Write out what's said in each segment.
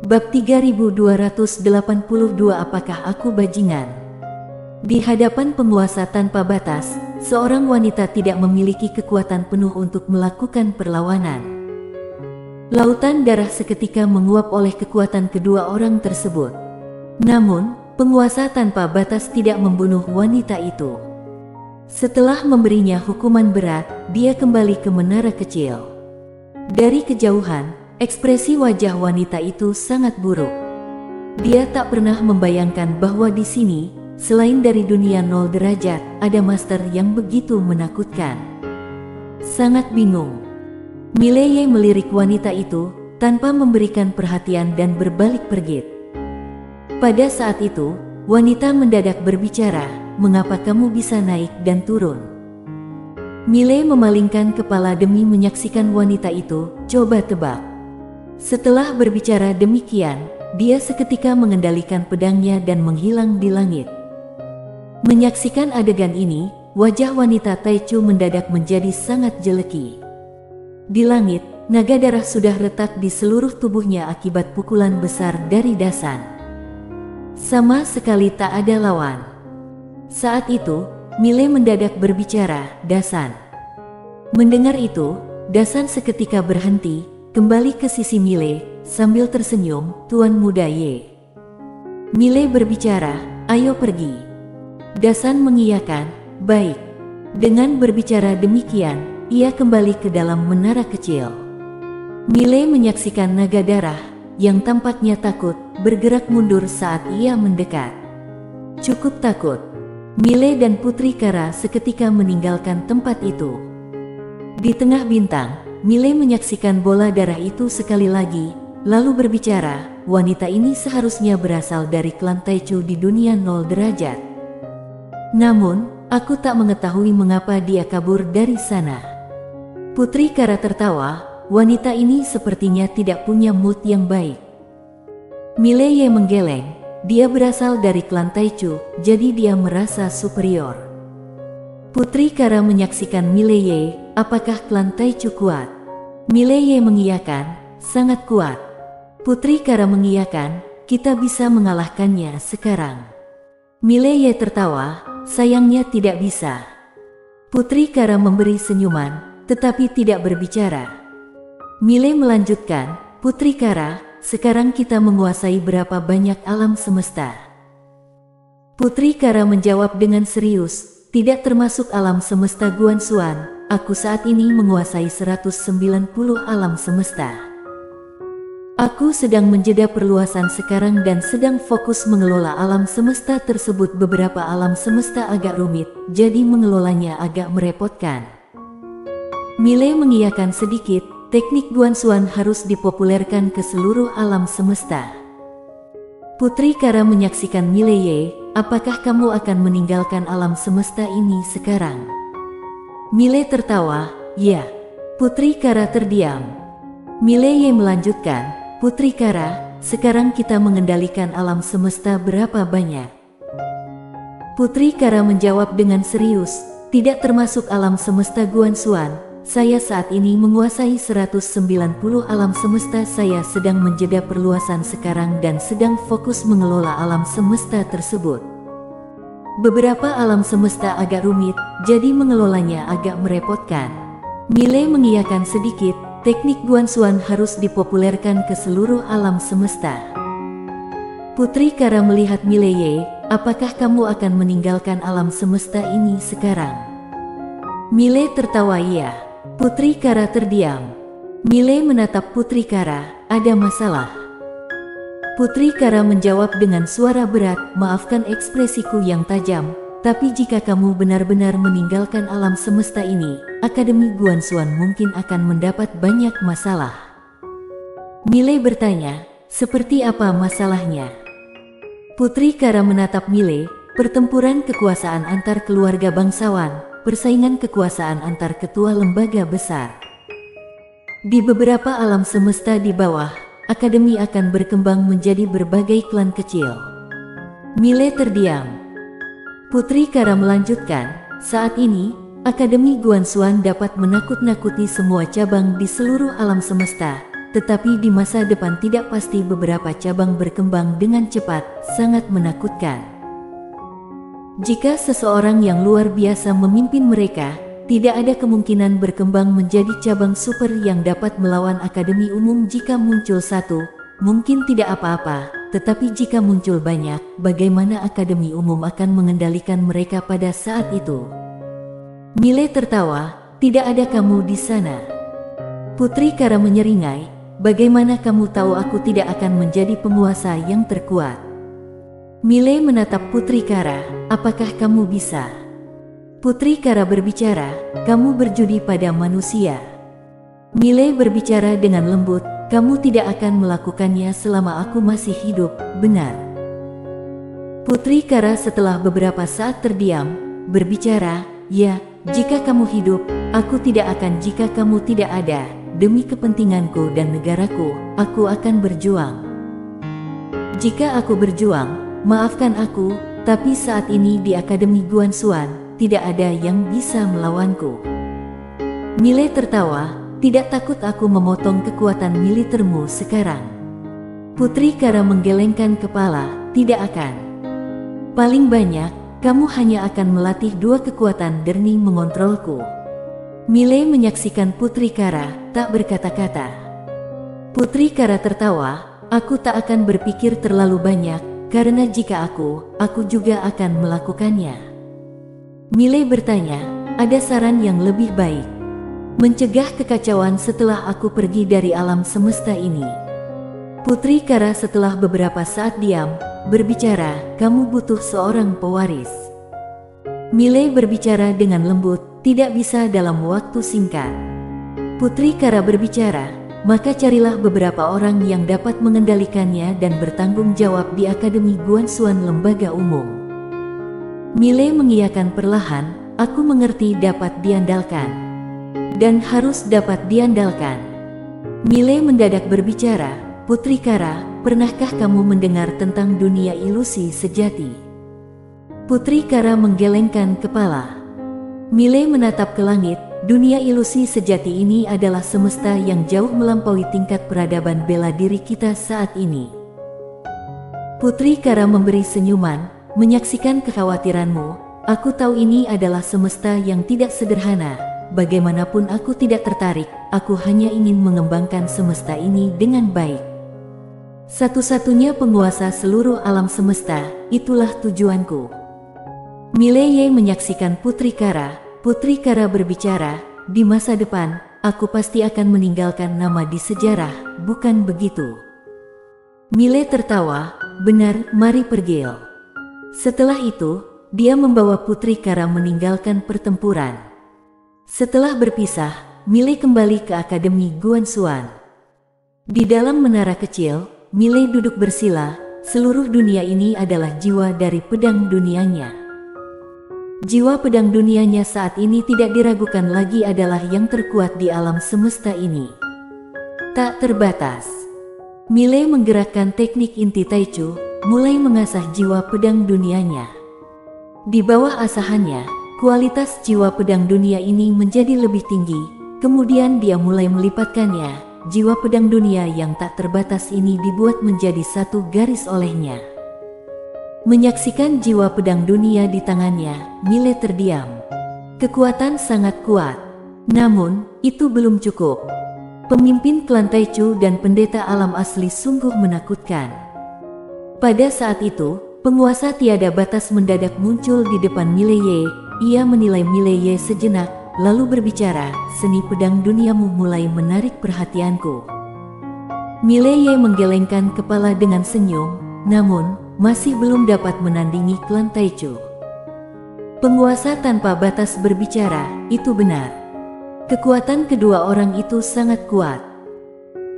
Bab 3282. Apakah aku bajingan? Di hadapan penguasa tanpa batas, seorang wanita tidak memiliki kekuatan penuh untuk melakukan perlawanan. Lautan darah seketika menguap oleh kekuatan kedua orang tersebut. Namun, penguasa tanpa batas tidak membunuh wanita itu. Setelah memberinya hukuman berat, dia kembali ke menara kecil. Dari kejauhan, ekspresi wajah wanita itu sangat buruk. Dia tak pernah membayangkan bahwa di sini, selain dari dunia 0 derajat, ada master yang begitu menakutkan. Sangat bingung, Mileye melirik wanita itu tanpa memberikan perhatian dan berbalik pergi. Pada saat itu, wanita mendadak berbicara, "Mengapa kamu bisa naik dan turun?" Mileye memalingkan kepala demi menyaksikan wanita itu. Coba tebak. Setelah berbicara demikian, dia seketika mengendalikan pedangnya dan menghilang di langit. Menyaksikan adegan ini, wajah wanita Taichu mendadak menjadi sangat jeleki. Di langit, naga darah sudah retak di seluruh tubuhnya akibat pukulan besar dari Dasan. Sama sekali tak ada lawan. Saat itu, Mileye mendadak berbicara, "Dasan." Mendengar itu, Dasan seketika berhenti, kembali ke sisi Mileye, sambil tersenyum, "Tuan muda Ye." Mileye berbicara, "Ayo pergi." Dasan mengiyakan, "Baik." Dengan berbicara demikian, ia kembali ke dalam menara kecil. Mileye menyaksikan naga darah, yang tampaknya takut, bergerak mundur saat ia mendekat. Cukup takut. Mileye dan Putri Kara seketika meninggalkan tempat itu. Di tengah bintang, Mileye menyaksikan bola darah itu sekali lagi, lalu berbicara, "Wanita ini seharusnya berasal dari klan Taichu di dunia 0 derajat. Namun, aku tak mengetahui mengapa dia kabur dari sana." Putri Kara tertawa, "Wanita ini sepertinya tidak punya mood yang baik." Mileye menggeleng, dia berasal dari klan Taichu, jadi dia merasa superior. Putri Kara menyaksikan Mileye, "Apakah klan Taichu kuat?" Mileye mengiyakan, "Sangat kuat." Putri Kara mengiyakan, "Kita bisa mengalahkannya sekarang." Mileye tertawa, "Sayangnya tidak bisa." Putri Kara memberi senyuman, tetapi tidak berbicara. Mileye melanjutkan, "Putri Kara, sekarang kita menguasai berapa banyak alam semesta?" Putri Kara menjawab dengan serius, "Tidak termasuk alam semesta Guanxuan. Aku saat ini menguasai 190 alam semesta. Aku sedang menjeda perluasan sekarang dan sedang fokus mengelola alam semesta tersebut. Beberapa alam semesta agak rumit, jadi mengelolanya agak merepotkan." Mileye mengiyakan sedikit, teknik Guanxuan harus dipopulerkan ke seluruh alam semesta. Putri Kara menyaksikan Mileye, "Apakah kamu akan meninggalkan alam semesta ini sekarang?" Mileye tertawa, "Ya." Putri Kara terdiam. Mileye melanjutkan, "Putri Kara, sekarang kita mengendalikan alam semesta berapa banyak?" Putri Kara menjawab dengan serius, "Tidak termasuk alam semesta Guanxuan. Saya saat ini menguasai 190 alam semesta. Saya sedang menjeda perluasan sekarang dan sedang fokus mengelola alam semesta tersebut. Beberapa alam semesta agak rumit, jadi mengelolanya agak merepotkan." Mileye mengiyakan sedikit, teknik Guanxuan harus dipopulerkan ke seluruh alam semesta. Putri Kara melihat Mileye, "Apakah kamu akan meninggalkan alam semesta ini sekarang?" Mileye tertawa, "Iya." Putri Kara terdiam. Mileye menatap Putri Kara, "Ada masalah?" Putri Kara menjawab dengan suara berat, "Maafkan ekspresiku yang tajam, tapi jika kamu benar-benar meninggalkan alam semesta ini, Akademi Guanxuan mungkin akan mendapat banyak masalah." Mileye bertanya, "Seperti apa masalahnya?" Putri Kara menatap Mileye, "Pertempuran kekuasaan antar keluarga bangsawan, persaingan kekuasaan antar ketua lembaga besar. Di beberapa alam semesta di bawah, Akademi akan berkembang menjadi berbagai klan kecil." Mileye terdiam. Putri Kara melanjutkan, "Saat ini, Akademi Guanxuan dapat menakut-nakuti semua cabang di seluruh alam semesta, tetapi di masa depan tidak pasti beberapa cabang berkembang dengan cepat, sangat menakutkan. Jika seseorang yang luar biasa memimpin mereka, tidak ada kemungkinan berkembang menjadi cabang super yang dapat melawan Akademi Umum. Jika muncul satu, mungkin tidak apa-apa, tetapi jika muncul banyak, bagaimana Akademi Umum akan mengendalikan mereka pada saat itu? Mile tertawa, tidak ada kamu di sana. Putri Kara menyeringai, bagaimana kamu tahu aku tidak akan menjadi penguasa yang terkuat? Mile menatap Putri Kara, apakah kamu bisa? Putri Kara berbicara, kamu berjudi pada manusia. Mile berbicara dengan lembut, kamu tidak akan melakukannya selama aku masih hidup, benar? Putri Kara setelah beberapa saat terdiam, berbicara, ya, jika kamu hidup, aku tidak akan. Jika kamu tidak ada, demi kepentinganku dan negaraku, aku akan berjuang. Jika aku berjuang, maafkan aku, tapi saat ini di Akademi Guanxuan, tidak ada yang bisa melawanku. Mile tertawa, tidak takut aku memotong kekuatan militermu sekarang? Putri Kara menggelengkan kepala, tidak akan. Paling banyak, kamu hanya akan melatih 2 kekuatan Derni mengontrolku. Mile menyaksikan Putri Kara, tak berkata-kata. Putri Kara tertawa, aku tak akan berpikir terlalu banyak, karena jika aku juga akan melakukannya. Mile bertanya, ada saran yang lebih baik? Mencegah kekacauan setelah aku pergi dari alam semesta ini. Putri Kara setelah beberapa saat diam, berbicara, kamu butuh seorang pewaris. Mile berbicara dengan lembut, tidak bisa dalam waktu singkat. Putri Kara berbicara, maka carilah beberapa orang yang dapat mengendalikannya dan bertanggung jawab di Akademi Guanxuan lembaga umum. Mile mengiyakan perlahan, aku mengerti, dapat diandalkan. Dan harus dapat diandalkan. Mile mendadak berbicara, Putri Kara, pernahkah kamu mendengar tentang dunia ilusi sejati? Putri Kara menggelengkan kepala. Mile menatap ke langit, dunia ilusi sejati ini adalah semesta yang jauh melampaui tingkat peradaban bela diri kita saat ini. Putri Kara memberi senyuman, menyaksikan kekhawatiranmu, aku tahu ini adalah semesta yang tidak sederhana, bagaimanapun aku tidak tertarik, aku hanya ingin mengembangkan semesta ini dengan baik. Satu-satunya penguasa seluruh alam semesta, itulah tujuanku. Mile menyaksikan Putri Kara berbicara, di masa depan, aku pasti akan meninggalkan nama di sejarah, bukan begitu? Mile tertawa, benar, mari pergi. Setelah itu, dia membawa Putri Kara meninggalkan pertempuran. Setelah berpisah, Mile kembali ke Akademi Guanxuan. Di dalam menara kecil, Mile duduk bersila, seluruh dunia ini adalah jiwa dari pedang dunianya. Jiwa pedang dunianya saat ini tidak diragukan lagi adalah yang terkuat di alam semesta ini. Tak terbatas. Mile menggerakkan teknik inti Taichu, mulai mengasah jiwa pedang dunianya. Di bawah asahannya, kualitas jiwa pedang dunia ini menjadi lebih tinggi, kemudian dia mulai melipatkannya. Jiwa pedang dunia yang tak terbatas ini dibuat menjadi satu garis olehnya. Menyaksikan jiwa pedang dunia di tangannya, Mile terdiam. Kekuatan sangat kuat. Namun, itu belum cukup. Pemimpin klan Taichu dan pendeta alam asli sungguh menakutkan. Pada saat itu, penguasa tiada batas mendadak muncul di depan Mile. Ia menilai Mile sejenak, lalu berbicara, seni pedang duniamu mulai menarik perhatianku. Mile menggelengkan kepala dengan senyum, namun, masih belum dapat menandingi klan Taichu. Penguasa tanpa batas berbicara, itu benar. Kekuatan kedua orang itu sangat kuat.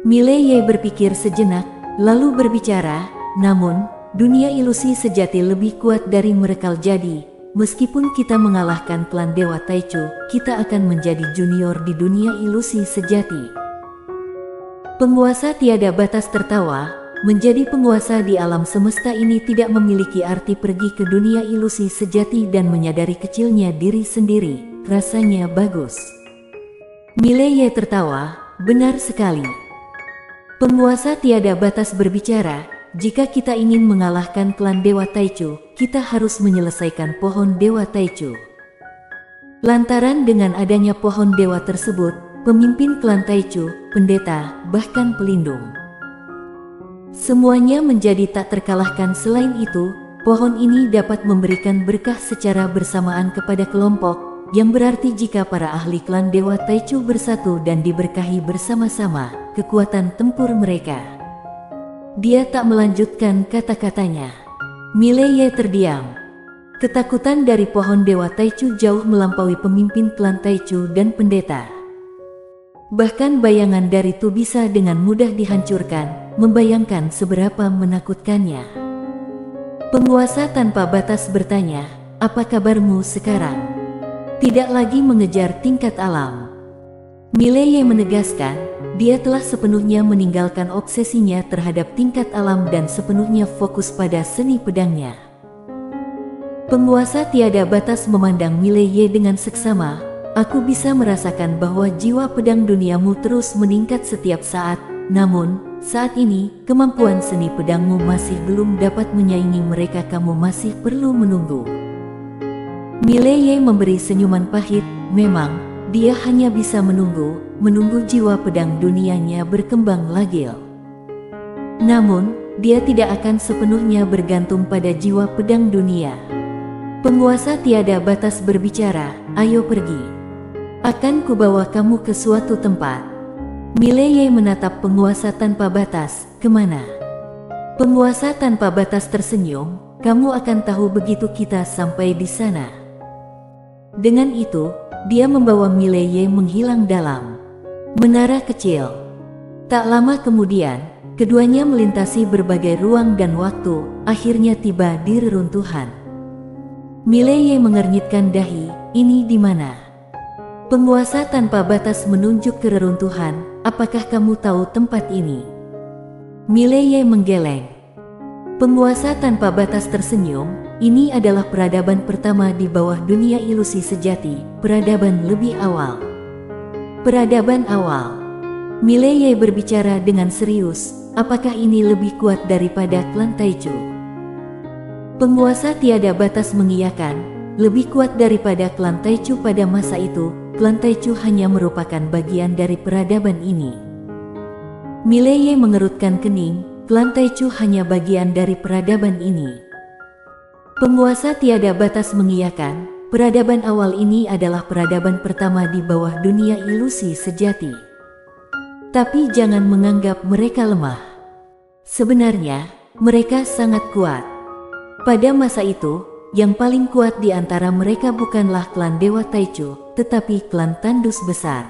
Mile berpikir sejenak, lalu berbicara, namun, dunia ilusi sejati lebih kuat dari mereka. Jadi, meskipun kita mengalahkan klan Dewa Taichu, kita akan menjadi junior di dunia ilusi sejati. Penguasa tiada batas tertawa, menjadi penguasa di alam semesta ini tidak memiliki arti. Pergi ke dunia ilusi sejati dan menyadari kecilnya diri sendiri, rasanya bagus. Mile tertawa, benar sekali. Penguasa tiada batas berbicara, jika kita ingin mengalahkan klan Dewa Taichu, kita harus menyelesaikan pohon Dewa Taichu. Lantaran dengan adanya pohon dewa tersebut, pemimpin klan Taichu, pendeta, bahkan pelindung, semuanya menjadi tak terkalahkan. Selain itu, pohon ini dapat memberikan berkah secara bersamaan kepada kelompok, yang berarti jika para ahli klan Dewa Taichu bersatu dan diberkahi bersama-sama, kekuatan tempur mereka. Dia tak melanjutkan kata-katanya. Mileye terdiam. Ketakutan dari pohon Dewa Taichu jauh melampaui pemimpin klan Taichu dan pendeta. Bahkan bayangan dari itu bisa dengan mudah dihancurkan, membayangkan seberapa menakutkannya. Penguasa tanpa batas bertanya, "Apa kabarmu sekarang?" Tidak lagi mengejar tingkat alam. Mileye menegaskan, dia telah sepenuhnya meninggalkan obsesinya terhadap tingkat alam dan sepenuhnya fokus pada seni pedangnya. Penguasa tiada batas memandang Mileye dengan seksama. "Aku bisa merasakan bahwa jiwa pedang duniamu terus meningkat setiap saat, namun saat ini kemampuan seni pedangmu masih belum dapat menyaingi mereka. Kamu masih perlu menunggu." Mileye memberi senyuman pahit. Memang, dia hanya bisa menunggu jiwa pedang dunianya berkembang lagi. Namun, dia tidak akan sepenuhnya bergantung pada jiwa pedang dunia. Penguasa tiada batas berbicara, "Ayo pergi. Akan kubawa kamu ke suatu tempat." Mileye menatap penguasa tanpa batas. "Kemana?" Penguasa tanpa batas tersenyum, "Kamu akan tahu begitu kita sampai di sana." Dengan itu, dia membawa Mileye menghilang dalam menara kecil. Tak lama kemudian, keduanya melintasi berbagai ruang dan waktu, akhirnya tiba di reruntuhan. Mileye mengernyitkan dahi, "Ini di mana?" Penguasa tanpa batas menunjuk ke reruntuhan, "Apakah kamu tahu tempat ini?" Mileye menggeleng. Penguasa tanpa batas tersenyum, "Ini adalah peradaban pertama di bawah dunia ilusi sejati, peradaban lebih awal." Peradaban awal. Mileye berbicara dengan serius, "Apakah ini lebih kuat daripada klan Taichu?" Penguasa tiada batas mengiyakan, "Lebih kuat daripada klan Taichu pada masa itu. Klan Taichu hanya merupakan bagian dari peradaban ini." Mileye mengerutkan kening, "Klan Taichu hanya bagian dari peradaban ini." Penguasa tiada batas mengiyakan, peradaban awal ini adalah peradaban pertama di bawah dunia ilusi sejati. Tapi jangan menganggap mereka lemah. Sebenarnya, mereka sangat kuat. Pada masa itu, yang paling kuat di antara mereka bukanlah klan Dewa Taichu, tetapi klan Tandus Besar.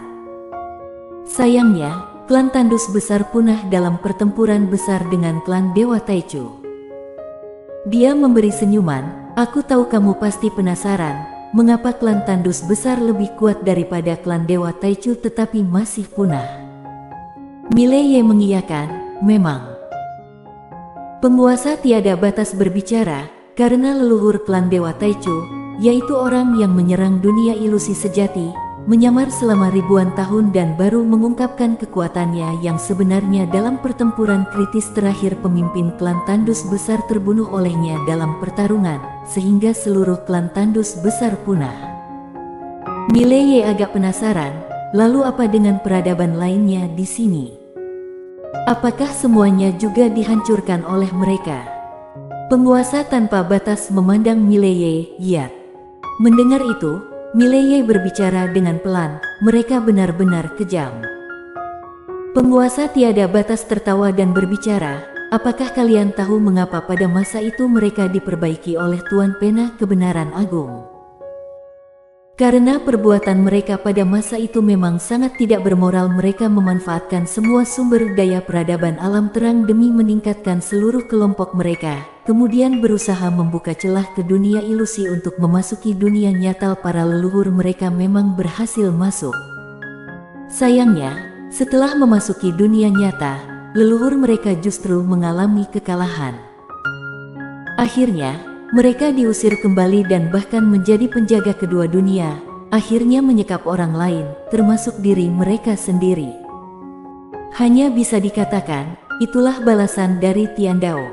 Sayangnya, klan Tandus Besar punah dalam pertempuran besar dengan klan Dewa Taichu. Dia memberi senyuman, "Aku tahu kamu pasti penasaran, mengapa klan Tandus Besar lebih kuat daripada klan Dewa Taichu tetapi masih punah." Mileye mengiyakan, "Memang." Penguasa tiada batas berbicara, "Karena leluhur klan Dewa Taichu, yaitu orang yang menyerang dunia ilusi sejati, menyamar selama ribuan tahun dan baru mengungkapkan kekuatannya yang sebenarnya dalam pertempuran kritis terakhir. Pemimpin klan Tandus Besar terbunuh olehnya dalam pertarungan, sehingga seluruh klan Tandus Besar punah." Mileye agak penasaran, "Lalu apa dengan peradaban lainnya di sini? Apakah semuanya juga dihancurkan oleh mereka?" Penguasa tanpa batas memandang Mileye, "Ya." Mendengar itu, Mileye berbicara dengan pelan, "Mereka benar-benar kejam." Penguasa tiada batas tertawa dan berbicara, "Apakah kalian tahu mengapa pada masa itu mereka diperbaiki oleh Tuan Pena Kebenaran Agung? Karena perbuatan mereka pada masa itu memang sangat tidak bermoral. Mereka memanfaatkan semua sumber daya peradaban alam terang demi meningkatkan seluruh kelompok mereka, kemudian berusaha membuka celah ke dunia ilusi untuk memasuki dunia nyata. Para leluhur mereka memang berhasil masuk. Sayangnya, setelah memasuki dunia nyata, leluhur mereka justru mengalami kekalahan. Akhirnya, mereka diusir kembali dan bahkan menjadi penjaga kedua dunia, akhirnya menyekap orang lain, termasuk diri mereka sendiri. Hanya bisa dikatakan, itulah balasan dari Tian Dao.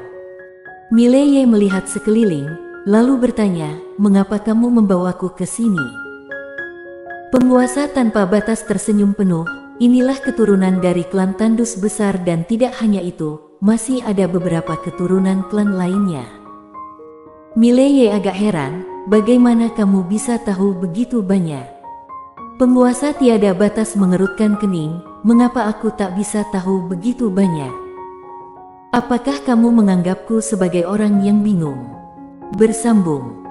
Mileye melihat sekeliling, lalu bertanya, mengapa kamu membawaku ke sini? Penguasa tanpa batas tersenyum penuh, inilah keturunan dari klan Tandus besar dan tidak hanya itu, masih ada beberapa keturunan klan lainnya. Mileye agak heran, bagaimana kamu bisa tahu begitu banyak? Penguasa tiada batas mengerutkan kening, mengapa aku tak bisa tahu begitu banyak? Apakah kamu menganggapku sebagai orang yang bingung? Bersambung.